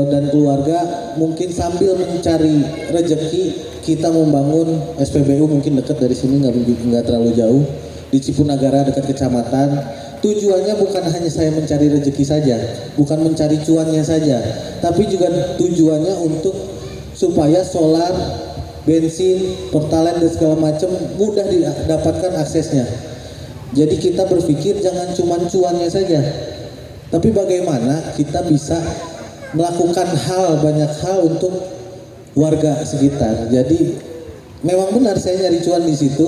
dan keluarga mungkin sambil mencari rezeki kita membangun SPBU mungkin dekat dari sini, nggak terlalu jauh di Cipunagara dekat kecamatan. Tujuannya bukan hanya saya mencari rezeki saja, bukan mencari cuannya saja, tapi juga tujuannya untuk supaya solar, bensin, pertalite dan segala macam mudah didapatkan aksesnya. Jadi kita berpikir jangan cuma cuannya saja, tapi bagaimana kita bisa melakukan banyak hal untuk warga sekitar. Jadi memang benar saya nyari cuan di situ,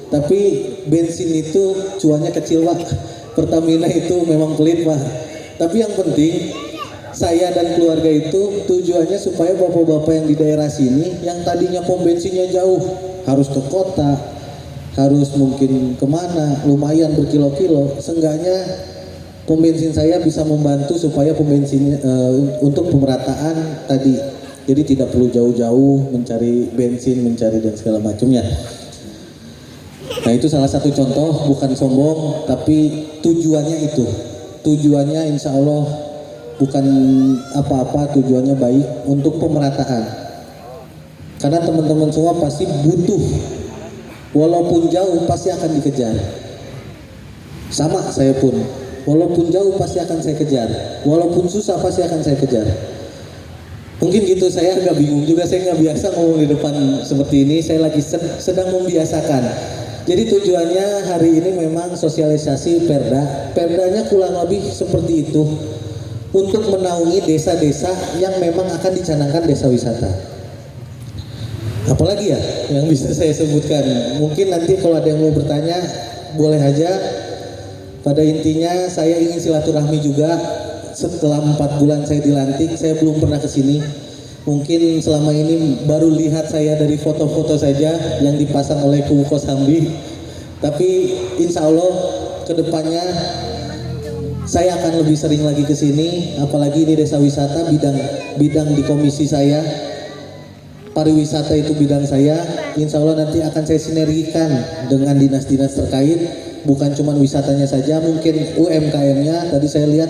tapi bensin itu cuannya kecil Pak. Pertamina itu memang pelit Pak. Tapi yang penting saya dan keluarga itu tujuannya supaya bapak-bapak yang di daerah sini yang tadinya pom bensinnya jauh, harus ke kota, harus mungkin kemana, lumayan berkilo-kilo, seenggaknya pom bensin saya bisa membantu supaya pom bensinnya untuk pemerataan tadi. Jadi tidak perlu jauh-jauh mencari bensin, mencari dan segala macamnya. Nah itu salah satu contoh, bukan sombong, tapi tujuannya itu. Tujuannya insya Allah bukan apa-apa, tujuannya baik untuk pemerataan. Karena teman-teman semua pasti butuh, walaupun jauh pasti akan dikejar. Sama saya pun, walaupun jauh pasti akan saya kejar, walaupun susah pasti akan saya kejar. Mungkin gitu, saya agak bingung juga, saya nggak biasa ngomong di depan seperti ini, saya lagi sedang membiasakan. Jadi tujuannya hari ini memang sosialisasi Perdanya kurang lebih seperti itu, untuk menaungi desa-desa yang memang akan dicanangkan desa wisata. Apalagi ya yang bisa saya sebutkan, mungkin nanti kalau ada yang mau bertanya boleh aja. Pada intinya saya ingin silaturahmi juga. Setelah 4 bulan saya dilantik, saya belum pernah kesini. Mungkin selama ini baru lihat saya dari foto-foto saja yang dipasang oleh Kubu Kosambi. Tapi insya Allah kedepannya saya akan lebih sering lagi ke sini. Apalagi ini desa wisata, bidang di komisi saya. Pariwisata itu bidang saya. Insya Allah nanti akan saya sinergikan dengan dinas-dinas terkait. Bukan cuma wisatanya saja, mungkin UMKM-nya. Tadi saya lihat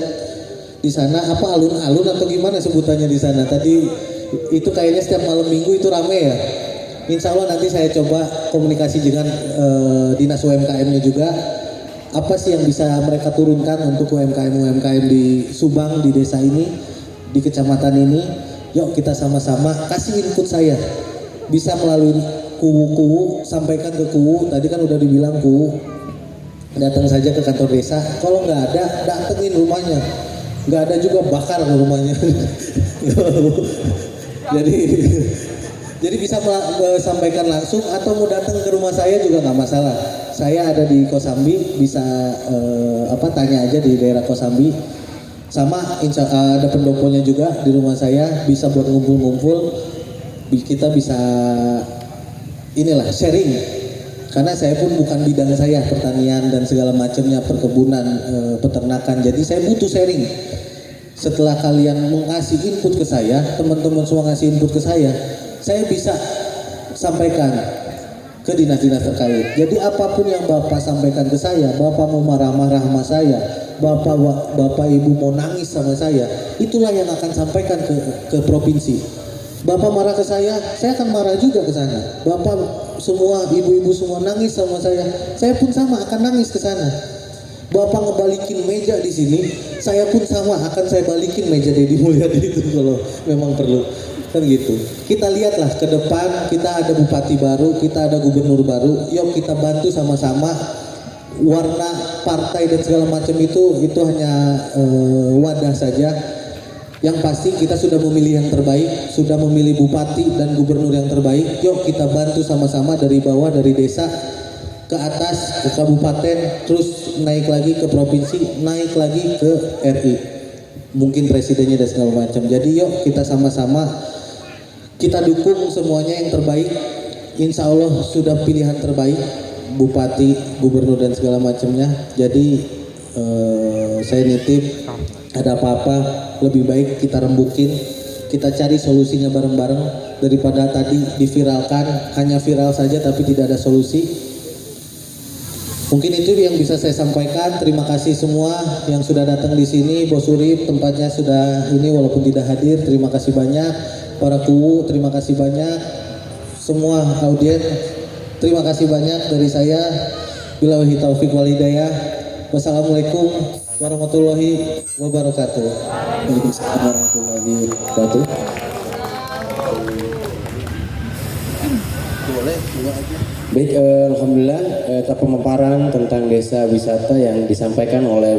di sana apa alun-alun atau gimana sebutannya di sana. Tadi itu kayaknya setiap malam minggu itu rame ya. Insya Allah nanti saya coba komunikasi dengan dinas UMKM-nya juga. Apa sih yang bisa mereka turunkan untuk UMKM di Subang, di desa ini, di kecamatan ini. Yuk kita sama-sama kasih input saya. Bisa melalui kuwu sampaikan ke kuwu. Tadi kan udah dibilang kuwu, datang saja ke kantor desa. Kalau nggak ada, datengin rumahnya. Nggak ada juga bakar rumahnya. Jadi bisa sampaikan langsung atau mau datang ke rumah saya juga nggak masalah. Saya ada di Kosambi, bisa tanya aja di daerah Kosambi. Sama ada pendoponya juga di rumah saya, bisa buat ngumpul-ngumpul. Kita bisa inilah sharing. Karena saya pun bukan bidang saya, pertanian dan segala macamnya, perkebunan, peternakan. Jadi saya butuh sharing. Setelah kalian mengasih input ke saya, teman-teman semua ngasih input ke saya bisa sampaikan ke dinas-dinas terkait. Jadi apapun yang Bapak sampaikan ke saya, Bapak mau marah-marah sama saya, Bapak Ibu mau nangis sama saya, itulah yang akan sampaikan ke provinsi. Bapak marah ke saya akan marah juga ke sana. Bapak semua, ibu-ibu semua nangis sama saya pun sama akan nangis ke sana. Bapak ngebalikin meja di sini, saya pun sama akan saya balikin meja Deddy Mulyadi itu kalau memang perlu. Kan gitu. Kita lihatlah ke depan, kita ada bupati baru, kita ada gubernur baru. Yuk kita bantu sama-sama. Warna partai dan segala macam itu hanya wadah saja. Yang pasti kita sudah memilih yang terbaik, sudah memilih bupati dan gubernur yang terbaik. Yuk kita bantu sama-sama dari bawah, dari desa ke atas, ke kabupaten, terus naik lagi ke provinsi, naik lagi ke RI. Mungkin presidennya dan segala macam. Jadi yuk kita sama-sama, kita dukung semuanya yang terbaik. Insya Allah sudah pilihan terbaik, bupati, gubernur dan segala macamnya. Jadi saya nitip, ada apa-apa lebih baik kita rembukin, kita cari solusinya bareng-bareng daripada tadi diviralkan, hanya viral saja tapi tidak ada solusi. Mungkin itu yang bisa saya sampaikan. Terima kasih semua yang sudah datang di sini. Bos Urip tempatnya sudah ini walaupun tidak hadir. Terima kasih banyak. Para kuwu, terima kasih banyak. Semua audien, terima kasih banyak dari saya. Billahi taufiq wal hidayah. Wassalamualaikum warahmatullahi wabarakatuh. Waalaikumsalam warahmatullahi wabarakatuh. Boleh, dua aja. Baik, alhamdulillah pemaparan tentang desa wisata yang disampaikan oleh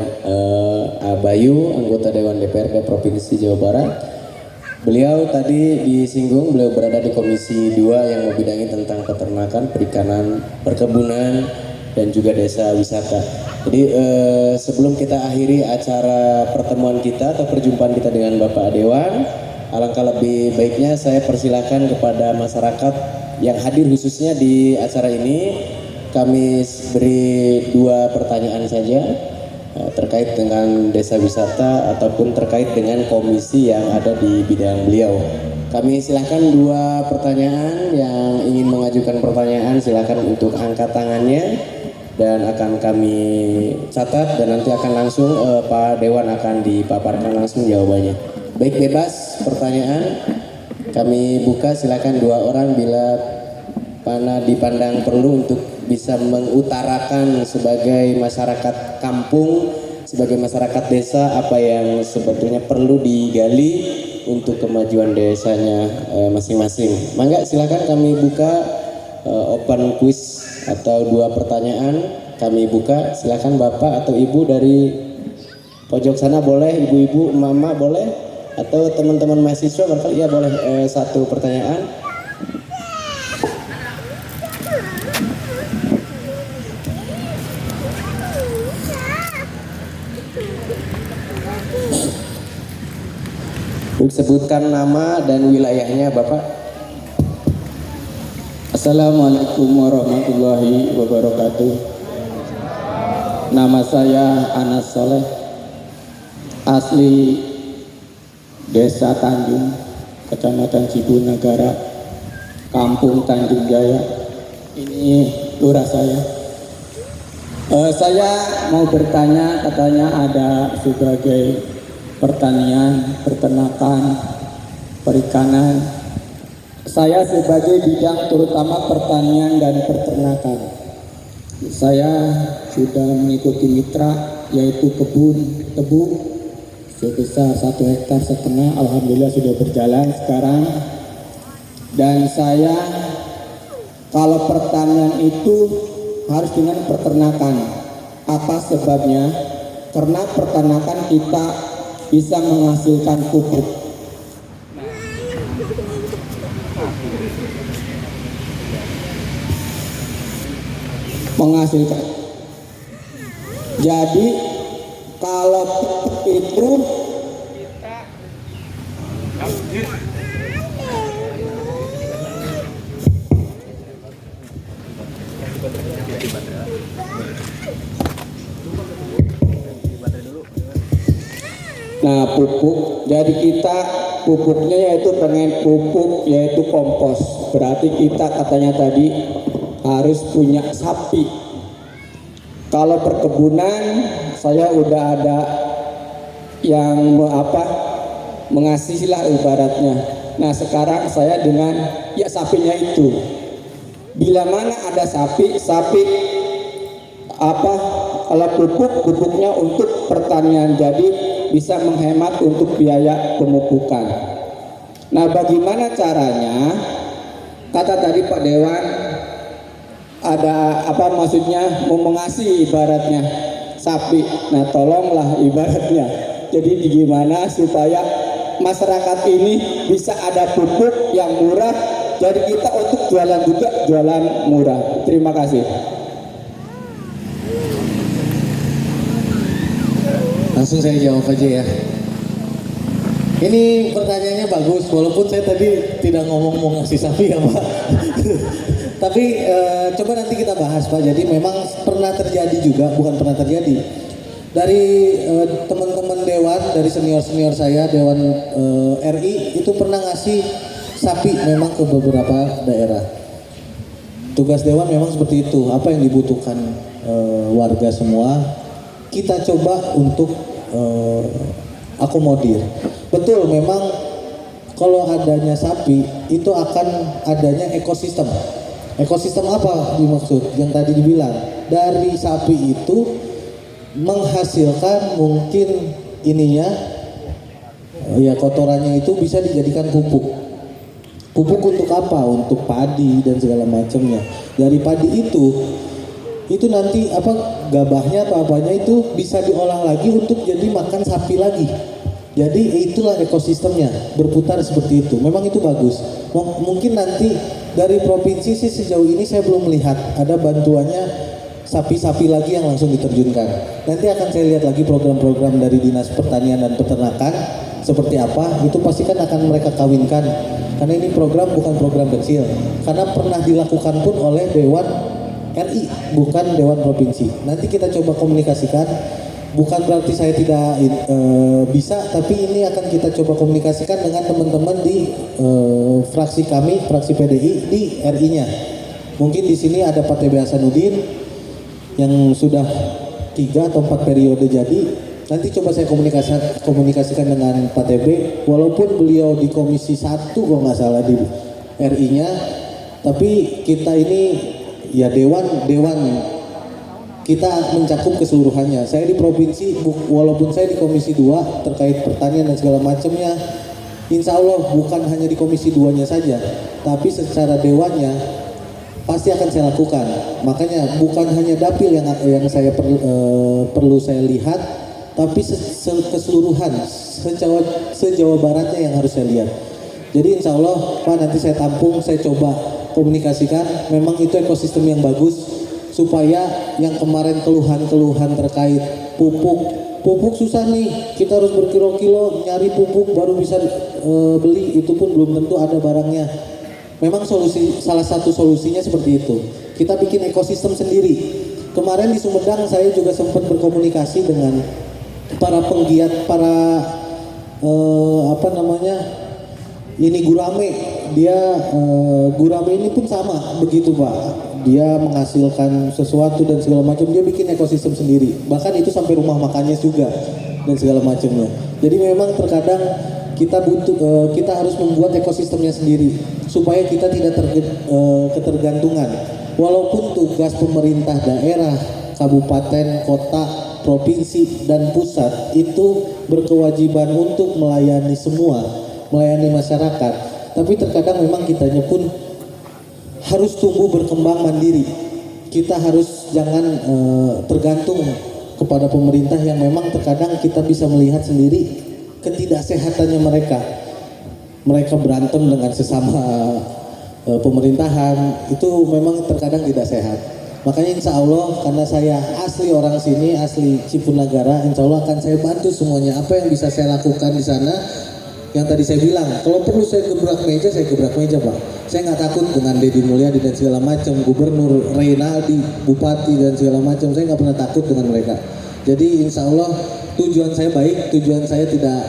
Bayu, anggota Dewan DPRD Provinsi Jawa Barat. Beliau tadi disinggung, beliau berada di Komisi 2 yang membidangi tentang peternakan, perikanan, perkebunan, dan juga desa wisata. Jadi sebelum kita akhiri acara pertemuan kita atau perjumpaan kita dengan Bapak Dewan, alangkah lebih baiknya saya persilakan kepada masyarakat yang hadir khususnya di acara ini. Kami beri 2 pertanyaan saja terkait dengan desa wisata ataupun terkait dengan komisi yang ada di bidang beliau. Kami silahkan 2 pertanyaan. Yang ingin mengajukan pertanyaan silahkan untuk angkat tangannya dan akan kami catat dan nanti akan langsung Pak Dewan akan dipaparkan langsung jawabannya. Baik, bebas pertanyaan. Kami buka, silakan 2 orang bila mana dipandang perlu untuk bisa mengutarakan sebagai masyarakat kampung, sebagai masyarakat desa apa yang sebetulnya perlu digali untuk kemajuan desanya masing-masing. Mangga silakan kami buka open quiz atau 2 pertanyaan kami buka. Silakan Bapak atau Ibu dari pojok sana boleh, ibu-ibu, mama boleh, atau teman-teman mahasiswa barangkali ya boleh 1 pertanyaan. Sebutkan nama dan wilayahnya Bapak. Assalamualaikum warahmatullahi wabarakatuh. Nama saya Anas Soleh, asli Desa Tanjung, Kecamatan Cibunagara, Kampung Tanjung Jaya. Ini lurah saya. Saya mau bertanya, katanya ada sebagai pertanian, peternakan, perikanan. Saya sebagai bidang terutama pertanian dan peternakan. Saya sudah mengikuti mitra yaitu kebun tebu sebesar 1,5 hektar. Alhamdulillah sudah berjalan sekarang. Dan saya kalau pertanian itu harus dengan peternakan. Apa sebabnya? Karena peternakan kita bisa menghasilkan pupuk. Menghasilkan. Jadi kalau pupuk itu nah pupuk, jadi kita pupuknya yaitu pengen pupuk yaitu kompos. Berarti kita katanya tadi harus punya sapi. Kalau perkebunan saya udah ada yang mengasihi lah ibaratnya. Nah sekarang saya dengan ya sapinya itu. Bila mana ada sapi kalau pupuknya untuk pertanian, jadi bisa menghemat untuk biaya pemupukan. Nah bagaimana caranya? Kata tadi Pak Dewan ada maksudnya mau mengasihi ibaratnya sapi. Nah tolonglah ibaratnya. Jadi gimana supaya masyarakat ini bisa ada pupuk yang murah, jadi kita untuk jualan juga jualan murah. Terima kasih. Langsung saya jawab aja ya. Ini pertanyaannya bagus, walaupun saya tadi tidak ngomong mau ngasih sapi ya Pak. Tapi coba nanti kita bahas Pak. Jadi memang pernah terjadi juga, bukan pernah terjadi. Dari teman-teman Dewan, dari senior-senior saya, Dewan RI, itu pernah ngasih sapi memang ke beberapa daerah. Tugas Dewan memang seperti itu, apa yang dibutuhkan warga semua, kita coba untuk akomodir. Betul, memang kalau adanya sapi itu akan adanya ekosistem. Ekosistem apa dimaksud? Yang tadi dibilang, dari sapi itu menghasilkan mungkin ininya, ya kotorannya itu bisa dijadikan pupuk. Pupuk untuk apa? Untuk padi dan segala macamnya. Dari padi itu nanti gabahnya apa-apanya itu bisa diolah lagi untuk jadi makan sapi lagi. Jadi itulah ekosistemnya, berputar seperti itu. Memang itu bagus. Mungkin nanti dari provinsi sih sejauh ini saya belum melihat ada bantuannya sapi-sapi lagi yang langsung diterjunkan. Nanti akan saya lihat lagi program-program dari Dinas Pertanian dan Peternakan seperti apa. Itu pasti kan akan mereka kawinkan. Karena ini program bukan program kecil. Karena pernah dilakukan pun oleh Dewan RI, bukan Dewan Provinsi. Nanti kita coba komunikasikan. Bukan berarti saya tidak bisa, tapi ini akan kita coba komunikasikan dengan teman-teman di fraksi kami, fraksi PDI di RI-nya. Mungkin di sini ada Pak TB Hasanuddin yang sudah 3 atau 4 periode jadi. Nanti coba saya komunikasikan dengan Pak TB, walaupun beliau di Komisi 1 kalau nggak salah di RI-nya, tapi kita ini ya dewan kita mencakup keseluruhannya. Saya di provinsi, walaupun saya di Komisi 2 terkait pertanian dan segala macamnya, insya Allah bukan hanya di Komisi 2-nya saja, tapi secara dewannya pasti akan saya lakukan. Makanya bukan hanya dapil yang saya perlu saya lihat, tapi keseluruhan se-Jawa Baratnya yang harus saya lihat. Jadi insya Allah Pak, nanti saya tampung, saya coba komunikasikan. Memang itu ekosistem yang bagus, supaya yang kemarin keluhan-keluhan terkait pupuk susah nih, kita harus berkilo-kilo nyari pupuk baru bisa beli, itu pun belum tentu ada barangnya. Memang salah satu solusinya seperti itu, kita bikin ekosistem sendiri. Kemarin di Sumedang saya juga sempat berkomunikasi dengan para penggiat, ini gurame. Dia gurame ini pun sama begitu Pak. Dia menghasilkan sesuatu dan segala macam, dia bikin ekosistem sendiri. Bahkan itu sampai rumah makannya juga dan segala macamnya. Jadi memang terkadang kita harus membuat ekosistemnya sendiri supaya kita tidak ketergantungan. Walaupun tugas pemerintah daerah, kabupaten, kota, provinsi dan pusat itu berkewajiban untuk melayani semua, melayani masyarakat. Tapi terkadang memang kitanya pun harus tumbuh berkembang mandiri. Kita harus jangan tergantung kepada pemerintah yang memang terkadang kita bisa melihat sendiri ketidaksehatannya mereka. Mereka berantem dengan sesama pemerintahan, itu memang terkadang tidak sehat. Makanya insya Allah, karena saya asli orang sini, asli Cipunagara, insya Allah akan saya bantu semuanya. Apa yang bisa saya lakukan di sana, yang tadi saya bilang, kalau perlu saya gebrak meja, saya gebrak meja Pak. Saya nggak takut dengan Deddy Mulyadi dan segala macam, Gubernur, Reynaldi, Bupati dan segala macam. Saya nggak pernah takut dengan mereka. Jadi insya Allah tujuan saya baik, tujuan saya tidak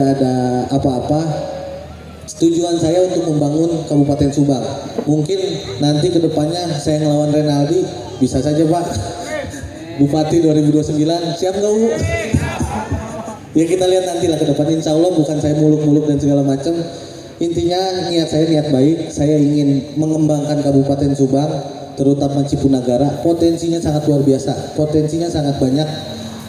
ada apa-apa. Tujuan saya untuk membangun Kabupaten Subang. Mungkin nanti kedepannya saya ngelawan Reynaldi, bisa saja Pak. Bupati 2029, siap nggak Bu? Ya kita lihat nanti lah ke depan. Insya Allah bukan saya muluk-muluk dan segala macam. Intinya niat saya niat baik. Saya ingin mengembangkan Kabupaten Subang, terutama Cipunagara. Potensinya sangat luar biasa, potensinya sangat banyak.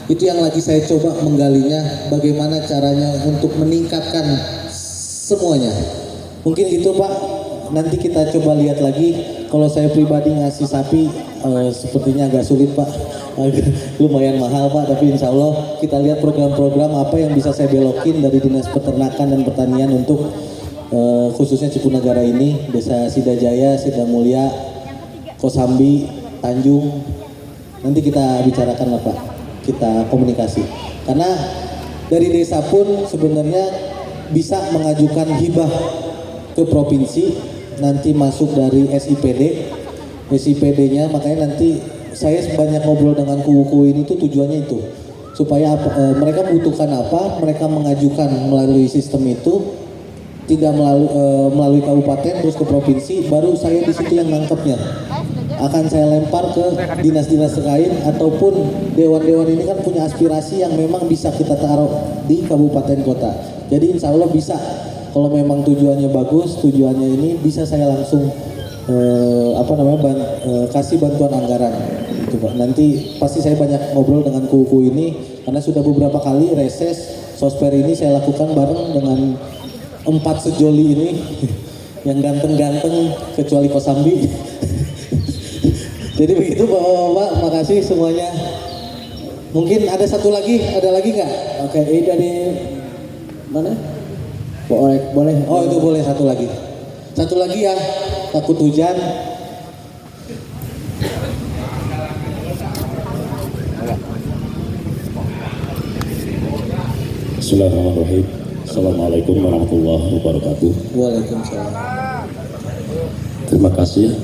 Itu yang lagi saya coba menggalinya, bagaimana caranya untuk meningkatkan semuanya. Mungkin itu Pak, nanti kita coba lihat lagi. Kalau saya pribadi ngasih sapi sepertinya agak sulit Pak, lumayan mahal Pak, tapi insya Allah kita lihat program-program apa yang bisa saya belokin dari Dinas Peternakan dan Pertanian untuk khususnya Cipunagara ini, Desa Sidajaya, Sidamulya, Kosambi, Tanjung. Nanti kita bicarakan lah Pak, kita komunikasi. Karena dari desa pun sebenarnya bisa mengajukan hibah ke provinsi, nanti masuk dari SIPD-nya. Makanya nanti saya banyak ngobrol dengan kubu-kubu ini tuh tujuannya itu supaya mereka butuhkan apa, mereka mengajukan melalui sistem itu, tidak melalui kabupaten terus ke provinsi, baru saya di situ yang nangkepnya. akan saya lempar ke dinas-dinas terkait ataupun dewan-dewan ini kan punya aspirasi yang memang bisa kita taruh di kabupaten kota. Jadi insya Allah bisa, kalau memang tujuannya bagus, tujuannya ini bisa saya langsung kasih bantuan anggaran gitu Pak. Nanti pasti saya banyak ngobrol dengan kuku ini karena sudah beberapa kali reses sosper ini saya lakukan bareng dengan 4 sejoli ini yang ganteng-ganteng kecuali Kosambi. Jadi begitu Bapak-bapak, makasih semuanya. Mungkin ada lagi nggak? Oke, ini dari mana? Boleh. Oh itu boleh satu lagi ya, takut hujan. Bismillahirrahmanirrahim. Assalamualaikum warahmatullahi wabarakatuh. Waalaikumsalam. Terima kasih.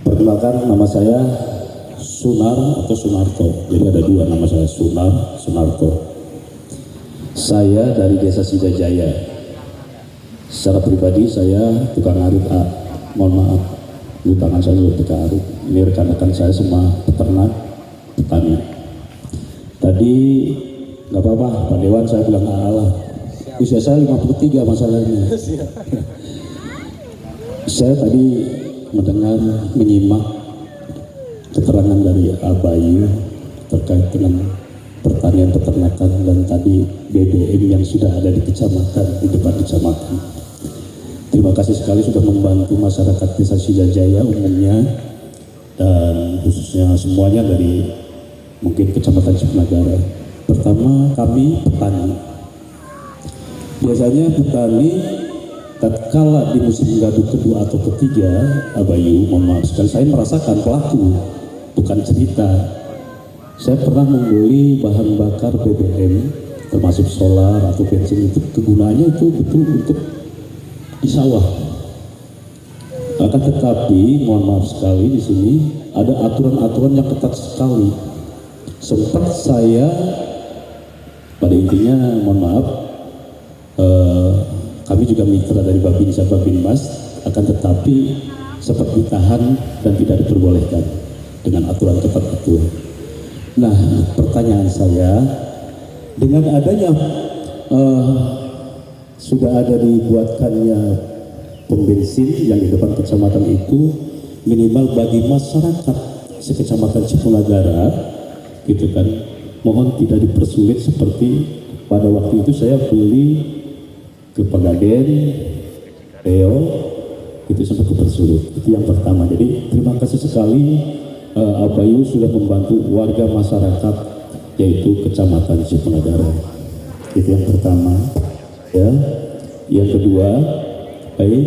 Perkenalkan, nama saya Sunar atau Sunarto. Jadi ada 2 nama saya, Sunar, Sunarto. Saya dari Desa Sidajaya. Secara pribadi saya tukang arit A. Mohon maaf, di tangan saya juga tukang arit. Ini rekan-rekan saya semua peternak, petani. Tadi nggak apa-apa, Pak Dewan saya bilang Allah. Usia saya 53 masalahnya. Saya tadi menyimak keterangan dari Abayu terkait dengan pertanian peternakan dan tadi BBM yang sudah ada di kecamatan, di depan kecamatan. Terima kasih sekali sudah membantu masyarakat Desa Sidajaya umumnya dan khususnya semuanya dari mungkin Kecamatan Cipunagara. Pertama, kami petani. Biasanya petani tatkala di musim gaduh kedua atau ketiga, Abayu, mohon maaf sekali, saya merasakan pelaku, bukan cerita. Saya pernah membeli bahan bakar BBM, termasuk solar atau bensin, itu kegunaannya itu betul untuk di sawah. Akan tetapi, mohon maaf sekali di sini ada aturan-aturan yang ketat sekali. Sempat saya, pada intinya, mohon maaf, kami juga mitra dari Babinsa Babinmas, akan tetapi sempat ditahan dan tidak diperbolehkan dengan aturan ketat itu. Nah, pertanyaan saya, dengan adanya sudah ada dibuatkannya pom bensin yang di depan kecamatan itu, minimal bagi masyarakat sekecamatan Cipunagara, gitu kan, mohon tidak dipersulit seperti pada waktu itu saya beli ke Pegaden, Leo, itu sempat dipersulit. Itu yang pertama. Jadi terima kasih sekali Abayu sudah membantu warga masyarakat yaitu Kecamatan Cipunagara. Itu yang pertama. Ya, yang kedua, baik,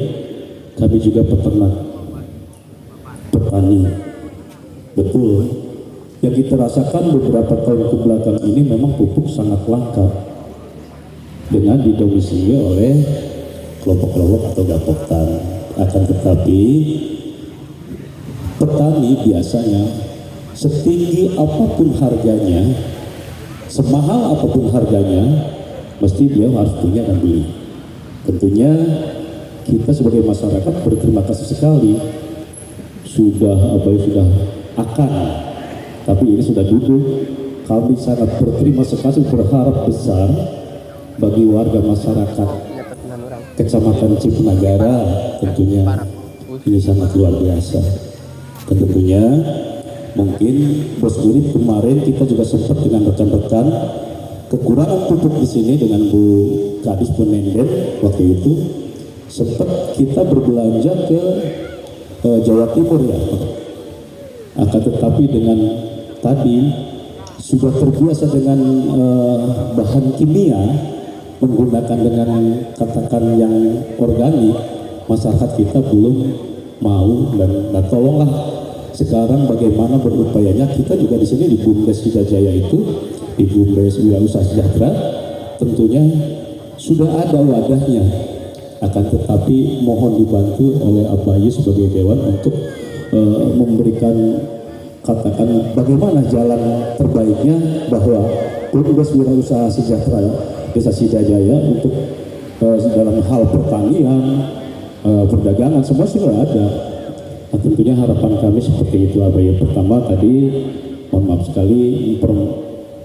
kami juga peternak, petani. Betul, yang kita rasakan beberapa tahun ke belakang ini memang pupuk sangat langka dengan didomisili oleh kelompok-kelompok atau gapoktan. Akan tetapi petani biasanya setinggi apapun harganya, semahal apapun harganya, mesti dia harus punya dan beli. Tentunya kita sebagai masyarakat berterima kasih sekali sudah akan, tapi ini sudah duduk. Kami sangat berterima kasih, berharap besar bagi warga masyarakat Kecamatan Cipunagara, tentunya ini sangat luar biasa. Dan tentunya mungkin Bos Urip kemarin kita juga sempat dengan rekan-rekan kekurangan pupuk di sini dengan Bu Kadis Penenden waktu itu sempat kita berbelanja ke Jawa Timur ya. Akan tetapi dengan tadi sudah terbiasa dengan bahan kimia, menggunakan dengan katakan yang organik, masyarakat kita belum mau dan tolonglah sekarang bagaimana berupayanya kita juga di sini di Bumdes Sidajaya itu, di Bumdes Wirausaha Sejahtera, tentunya sudah ada wadahnya. Akan tetapi mohon dibantu oleh Abayu sebagai dewan untuk memberikan katakan bagaimana jalan terbaiknya bahwa Bumdes Wirausaha Sejahtera Desa Sidajaya untuk dalam hal pertanian, perdagangan semua sudah ada. Nah, tentunya harapan kami seperti itu Abayu. Pertama tadi mohon maaf sekali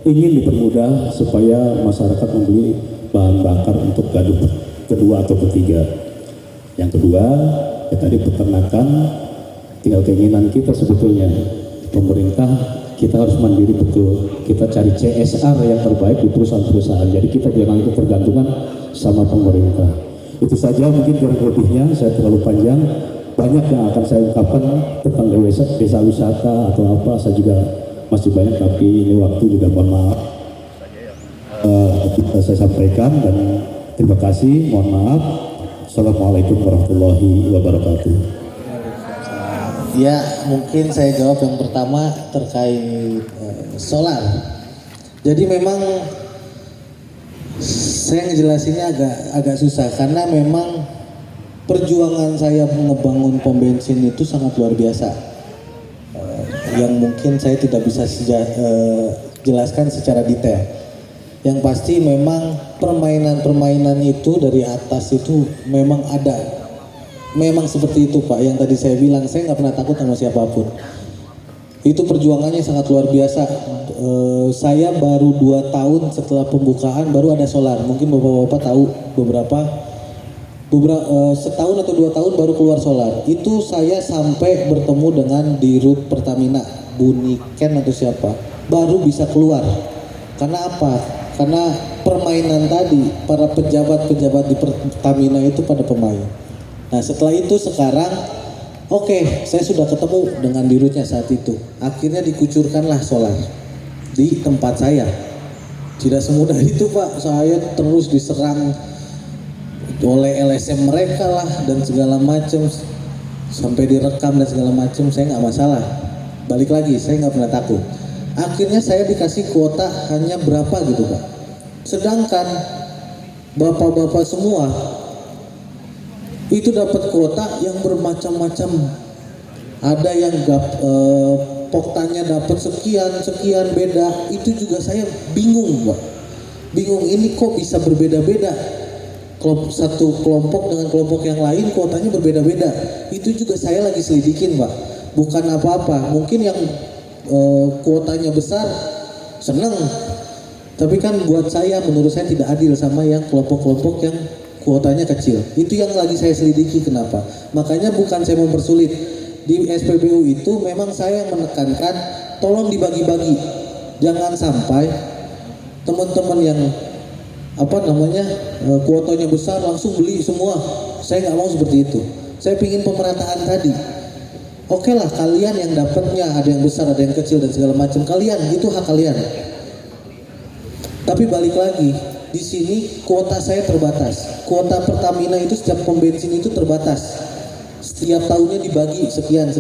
ingin dipermudah supaya masyarakat membeli bahan bakar untuk gaduh kedua atau ketiga. Yang kedua ya tadi peternakan, tinggal keinginan kita sebetulnya pemerintah kita harus mandiri betul, kita cari CSR yang terbaik di perusahaan-perusahaan, jadi kita jangan itu tergantungan sama pemerintah. Itu saja mungkin kurang lebihnya, saya terlalu panjang, banyak yang akan saya ungkapkan tentang desa wisata atau apa, saya juga masih banyak, tapi ini waktu juga mohon maaf kita saya sampaikan, dan terima kasih, mohon maaf. Assalamualaikum warahmatullahi wabarakatuh. Ya, mungkin saya jawab yang pertama terkait solar. Jadi memang saya ngejelasinnya agak susah karena memang perjuangan saya ngebangun pom bensin itu sangat luar biasa. Yang mungkin saya tidak bisa jelaskan secara detail. Yang pasti memang permainan-permainan itu dari atas itu memang ada. Memang seperti itu Pak, yang tadi saya bilang, saya nggak pernah takut sama siapapun. Itu perjuangannya sangat luar biasa. Saya baru 2 tahun setelah pembukaan baru ada solar. Mungkin Bapak-Bapak tahu beberapa setahun atau 2 tahun baru keluar solar. Itu saya sampai bertemu dengan Dirut Pertamina, Bu Niken atau siapa, baru bisa keluar. Karena apa? Karena permainan tadi, para pejabat-pejabat di Pertamina itu pada pemain. Nah setelah itu sekarang, oke, saya sudah ketemu dengan dirutnya saat itu. Akhirnya dikucurkanlah solar di tempat saya. Tidak semudah itu Pak, saya terus diserang oleh LSM mereka lah dan segala macam, sampai direkam dan segala macam. Saya nggak masalah, balik lagi saya nggak pernah takut. Akhirnya saya dikasih kuota hanya berapa gitu Pak, sedangkan bapak-bapak semua itu dapat kuota yang bermacam-macam. Ada yang poktanya dapat sekian beda. Itu juga saya bingung Pak, bingung ini kok bisa berbeda-beda. Satu kelompok dengan kelompok yang lain kuotanya berbeda-beda. Itu juga saya lagi selidikin Pak, bukan apa-apa. Mungkin yang kuotanya besar seneng, tapi kan buat saya, menurut saya tidak adil sama yang kelompok-kelompok yang kuotanya kecil. Itu yang lagi saya selidiki kenapa. Makanya bukan saya mempersulit. Di SPBU itu memang saya menekankan tolong dibagi-bagi. Jangan sampai teman-teman yang kuotanya besar langsung beli semua. Saya nggak mau seperti itu. Saya pingin pemerataan tadi. Oke lah, kalian yang dapatnya ada yang besar, ada yang kecil dan segala macam. Kalian, itu hak kalian. Tapi balik lagi, di sini kuota saya terbatas. Kuota Pertamina itu setiap pom bensin itu terbatas. Setiap tahunnya dibagi sekian,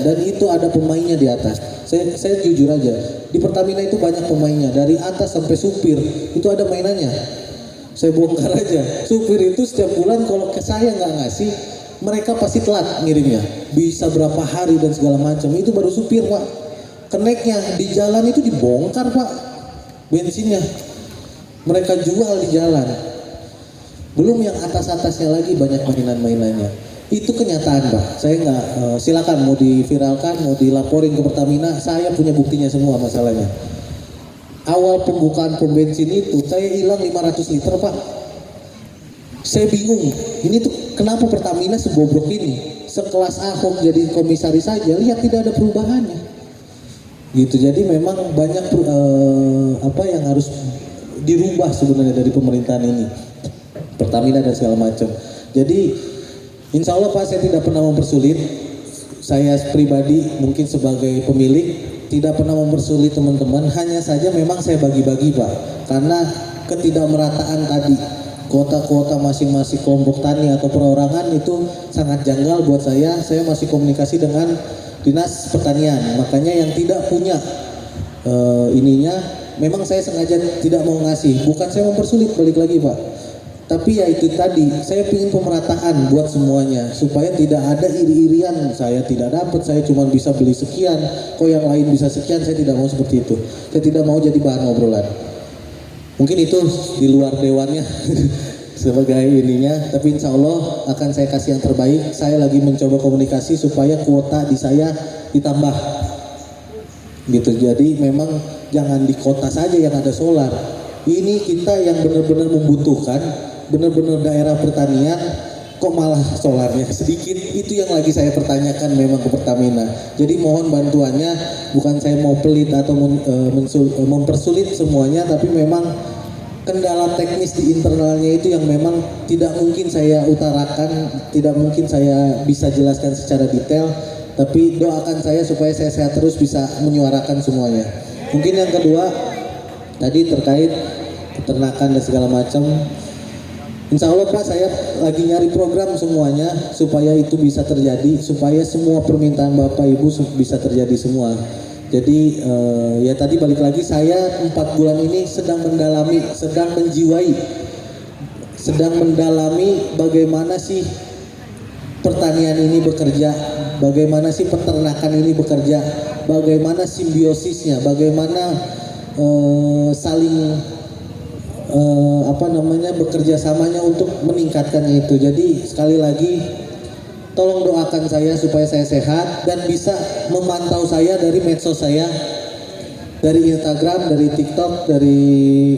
dan itu ada pemainnya di atas. Saya jujur aja, di Pertamina itu banyak pemainnya, dari atas sampai supir itu ada mainannya. Saya bongkar aja, supir itu setiap bulan kalau ke saya nggak ngasih, mereka pasti telat ngirimnya, bisa berapa hari dan segala macam. Itu baru supir Pak. Keneknya di jalan itu dibongkar Pak, bensinnya mereka jual di jalan. Belum yang atas-atasnya lagi banyak mainan-mainannya. Itu kenyataan Pak. Saya nggak silakan mau diviralkan, mau dilaporin ke Pertamina, saya punya buktinya semua masalahnya. Awal pembukaan pom bensin itu saya hilang 500 liter Pak. Saya bingung, ini tuh kenapa Pertamina sebobrok ini? Sekelas Ahok jadi komisaris saja, lihat tidak ada perubahannya. Gitu, jadi memang banyak yang harus dirubah sebenarnya dari pemerintahan ini, Pertamina dan segala macam. Jadi insya Allah Pak, saya tidak pernah mempersulit. Saya pribadi mungkin sebagai pemilik tidak pernah mempersulit teman-teman. Hanya saja memang saya bagi-bagi Pak, karena ketidakmerataan tadi. Kuota-kuota masing-masing kelompok tani atau perorangan itu sangat janggal buat saya. Saya masih komunikasi dengan Dinas Pertanian. Makanya yang tidak punya memang saya sengaja tidak mau ngasih. Bukan saya mempersulit, balik lagi Pak. Tapi ya itu tadi, saya ingin pemerataan buat semuanya supaya tidak ada iri-irian. Saya tidak dapat, saya cuma bisa beli sekian, kok yang lain bisa sekian. Saya tidak mau seperti itu. Saya tidak mau jadi bahan obrolan. Mungkin itu di luar dewannya. sebagai ininya, tapi insya Allah akan saya kasih yang terbaik. Saya lagi mencoba komunikasi supaya kuota di saya ditambah gitu. Jadi memang jangan di kota saja yang ada solar, ini kita yang benar-benar membutuhkan, benar-benar daerah pertanian kok malah solarnya sedikit. Itu yang lagi saya pertanyakan memang ke Pertamina. Jadi mohon bantuannya, bukan saya mau pelit atau mempersulit semuanya, tapi memang kendala teknis di internalnya itu yang memang tidak mungkin saya utarakan, tidak mungkin saya bisa jelaskan secara detail, tapi doakan saya supaya saya sehat terus bisa menyuarakan semuanya. Mungkin yang kedua tadi terkait peternakan dan segala macam, insya Allah Pak, saya lagi nyari program semuanya supaya itu bisa terjadi, supaya semua permintaan Bapak Ibu bisa terjadi semua. Jadi ya tadi balik lagi, saya 4 bulan ini sedang mendalami, sedang menjiwai, sedang mendalami bagaimana sih pertanian ini bekerja, bagaimana sih peternakan ini bekerja, bagaimana simbiosisnya, bagaimana saling bekerja samanya untuk meningkatkannya itu. Jadi sekali lagi tolong doakan saya supaya saya sehat dan bisa memantau saya dari medsos saya, dari Instagram, dari TikTok,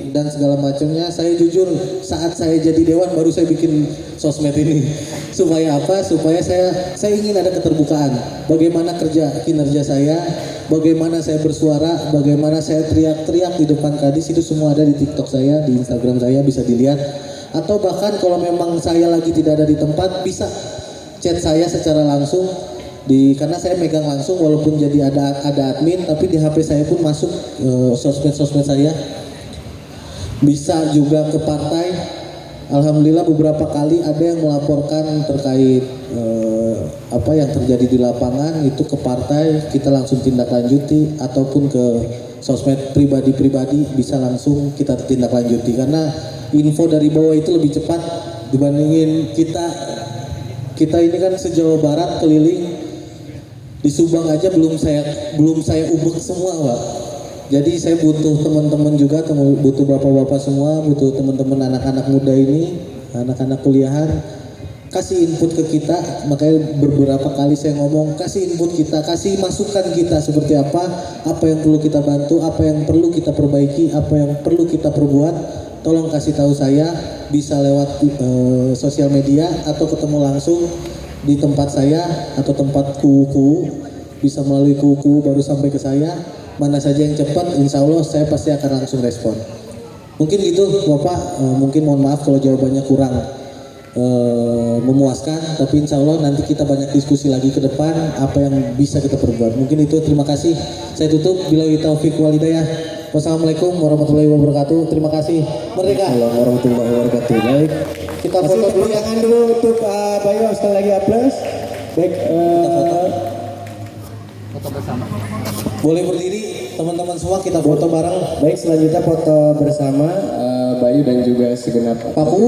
dan segala macamnya. Saya jujur saat saya jadi dewan baru saya bikin sosmed ini. Supaya apa? Supaya saya ingin ada keterbukaan. Bagaimana kinerja saya, bagaimana saya bersuara, bagaimana saya teriak-teriak di depan kadis, itu semua ada di TikTok saya, di Instagram saya, bisa dilihat. Atau bahkan kalau memang saya lagi tidak ada di tempat, bisa chat saya secara langsung karena saya megang langsung, walaupun jadi ada admin, tapi di HP saya pun masuk sosmed saya. Bisa juga ke partai. Alhamdulillah beberapa kali ada yang melaporkan terkait apa yang terjadi di lapangan itu ke partai, kita langsung tindak lanjuti, ataupun ke sosmed pribadi bisa langsung kita tindak lanjuti, karena info dari bawah itu lebih cepat dibandingin kita ini kan se-Jawa Barat keliling, di Subang aja belum saya ubek semua Pak. Jadi saya butuh teman-teman juga, butuh bapak-bapak semua, butuh teman-teman anak-anak muda ini, anak-anak kuliahan, kasih input ke kita. Makanya beberapa kali saya ngomong, kasih input kita, kasih masukan kita seperti apa yang perlu kita bantu, apa yang perlu kita perbaiki, apa yang perlu kita perbuat. Tolong kasih tahu saya, bisa lewat sosial media atau ketemu langsung di tempat saya atau tempat kuku, bisa melalui kuku baru sampai ke saya. Mana saja yang cepat, insya Allah saya pasti akan langsung respon. Mungkin gitu Bapak, mungkin mohon maaf kalau jawabannya kurang memuaskan, tapi insya Allah nanti kita banyak diskusi lagi ke depan apa yang bisa kita perbuat. Mungkin itu, terima kasih. Saya tutup, billahi taufiq wal hidayah. Wassalamualaikum warahmatullahi wabarakatuh. Terima kasih. Merdeka. Assalamualaikum warahmatullahi wabarakatuh. Baik, Kita foto dulu ya. tangan dulu untuk Bayu, sekali lagi aplaus. Baik, Foto bersama. Boleh berdiri teman-teman semua, kita foto bareng. baik, selanjutnya foto bersama Bayu dan juga segenap Pak Pu,